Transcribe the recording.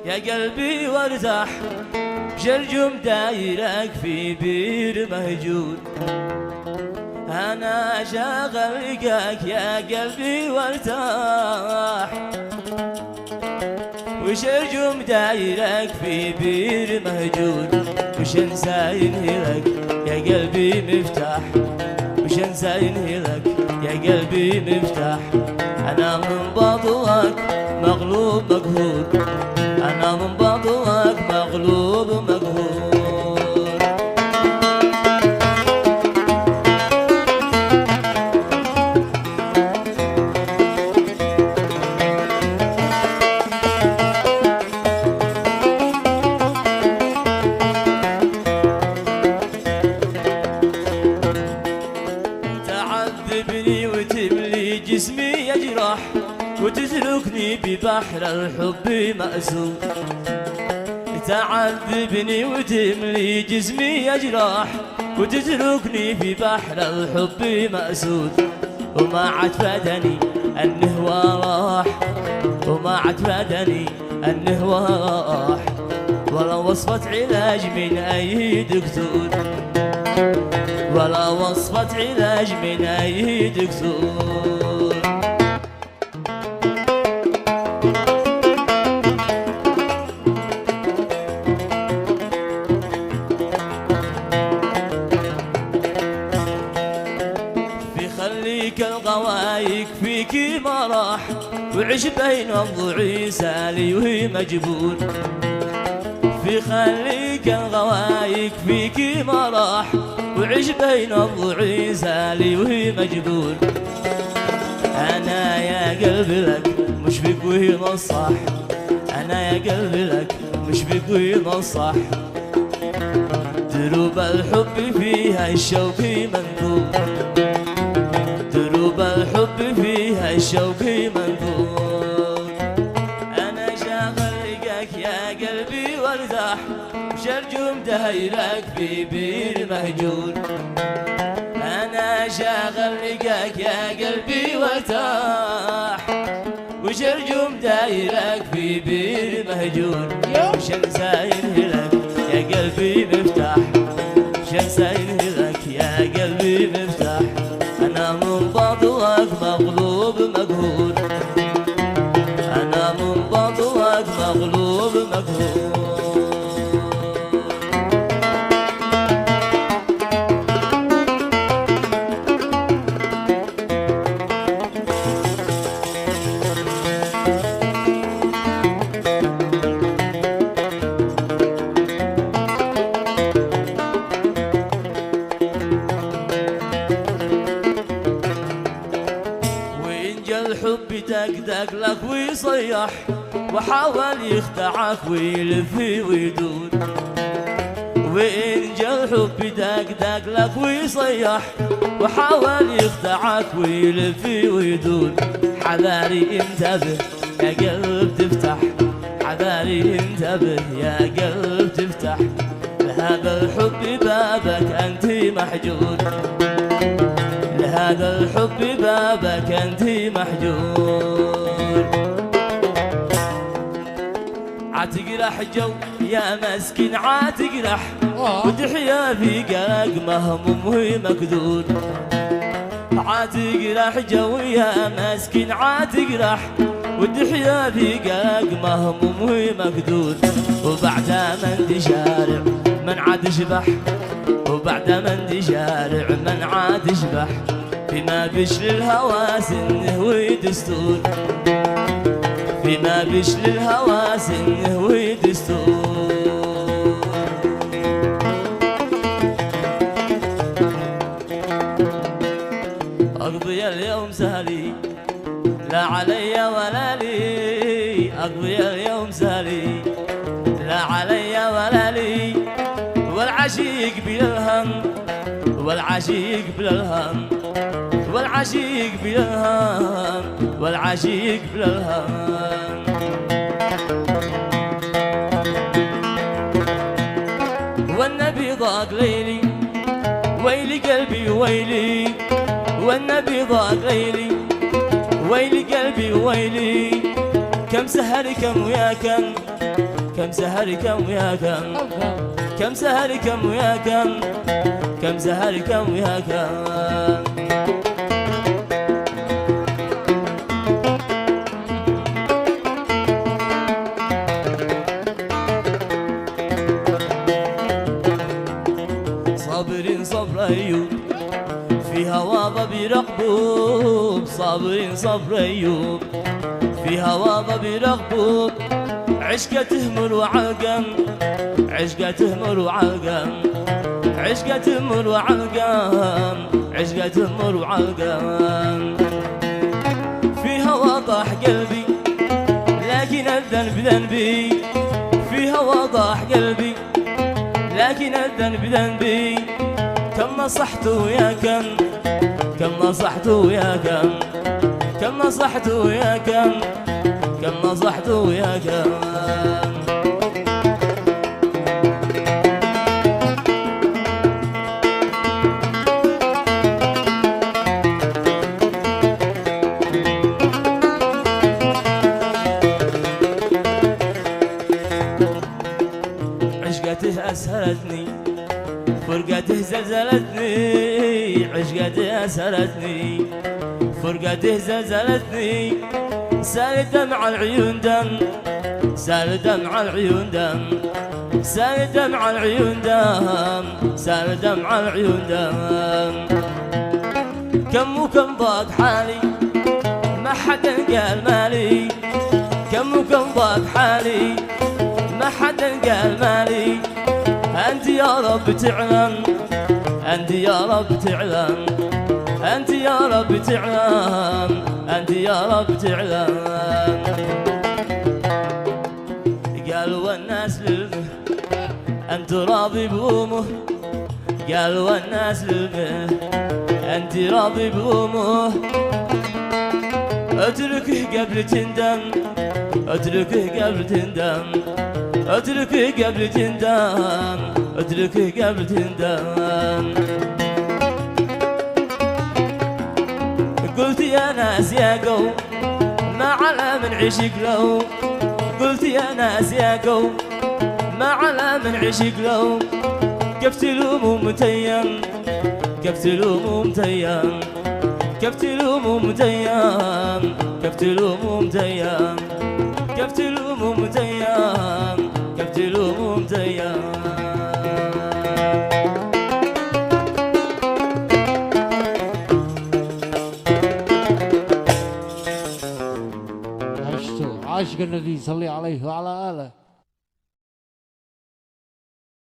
يا قلبي وارتاح، بشرجم دايرك في بير مهجور. أنا شاغل لقاك يا قلبي وارتاح، وشرجم دايرك في بير مهجور. وش انسى ينهلك يا قلبي مفتاح، وش انسى ينهلك يا قلبي مفتاح. أنا من بطلك مغلوب مقهور، أنا من بطلك مغلوب مقهور. تعذبني وتملي جسمي يجرح، وتتركني ببحر الحب مأسور. تعذبني وتملي جسمي يجرح، وتتركني في بحر الحب مأسور. وما عاد فادني النهوى راح، وما عاد فادني النهوى راح. ولا وصفة علاج من أي دكتور، ولا وصفة علاج من أي دكتور. في خليك الغوايك فيكي ما راح، وعش بين الضعي سالي وهي مجبور. في خليك الغوايك فيكي ما راح، وعش بين الضعي سالي وهي مجبور. أنا يا قلبي لك مش بك وهي نصح، أنا يا قلبي لك مش بك وهي نصح. دروب الحب فيها الشوق منثور، دروب الحب فيها الشوق منثور. أنا شاغل لقاك يا قلبي وارتاح، وشرجم دايرك في بير مهجور. أنا شاغل لقاك يا قلبي وارتاح، وشرجم دايرك في بير مهجور. وش انسى ينهلك يا قلبي مفتاح، وش انسى ينهلك يا قلبي مفتاح. أنا من بطلك مغلوب مقهور، أنا من بطلك مغلوب مقهور. الحب دقدق لك ويصيح، وحاول يخدعك ويلف ويدور. وإن جا الحب دقدق لك ويصيح، وحاول يخدعك ويلف ويدور. حذاري انتبه يا قلب تفتح، حذاري انتبه يا قلب تفتح. لهذا الحب بابك أنت محجور، لهذا الحب بابك أنت محجور. عتقرح جو يا مسكين عتقرح، وتحيا في قلق مهموم وهي مكدور. عتقرح جو يا مسكين عتقرح، وتحيا في قلق مهموم وهي مكدور. وبعد ما انت شارع من عاد شبح، وبعد ما انت شارع من عاد شبح. فيما بشل الهوى سنه ويدستور، فيما بشل الهوى سنه ويدستور. أقضي اليوم سهلي لا علي ولا لي، أقضي اليوم سهلي لا علي ولا لي. والعشيق بلا الهم، والعشيق بلا الهم، والعشيق بلا الهم، والعشيق بلا الهم. والنبي ضاق ليلي ويلي قلبي ويلي، والنبي ضاق ليلي ويلي قلبي ويلي. كم سهر كم ويا كم كم سهر كم ويا كم كم سهر كم ويا كم كم سهر كم ويا كم صابرين صبر أيوب في هوا ضبي رقبوب صابرين صبر أيوب في هوا ضبي رقبوب عشقة تهمل وعلقم عشقة تهمل وعلقم عشقة تهمل وعلقم عشقة تهمل وعلقم في هوا طاح قلبي لكن الذنب ذنبي في هوا طاح قلبي لكن الذنب ذنبي كم نصحته يا كم نصحته يا كم نصحته يا كم نصحته يا كم عشقته أسهرتني فرقته زلزلتني عشقته أسهرتني فرقته زلزلتني سال دمع العيون دم سال دمع العيون دم سال دمع العيون دم سال دمع العيون دم كم وكم ضاق حالي ما حدا قال مالي كم وكم ضاق حالي ما حدا قال مالي أنت يا رب تعلم أنت يا رب تعلم أنت يا رب تعلم أنت يا رب تعلم قالوا الناس للمه أنت راضي بأمه قالوا الناس للمه أنت راضي بأمه اتركه قبل تندم اتركه قبل تندم اتركه قبل تندم اتركه قبل تندم قلت يا ناس يا قوم ما على من عشق له قلت يا ناس يا قوم ما على من عشق له كيف تلوموا متيم كيف تلوموا متيم كيف تلوموا متيم كيف تلوموا متيم كيف تلوموا متيم كيف تلوموا متيم عاشق النبي صلى عليه وعلى آله.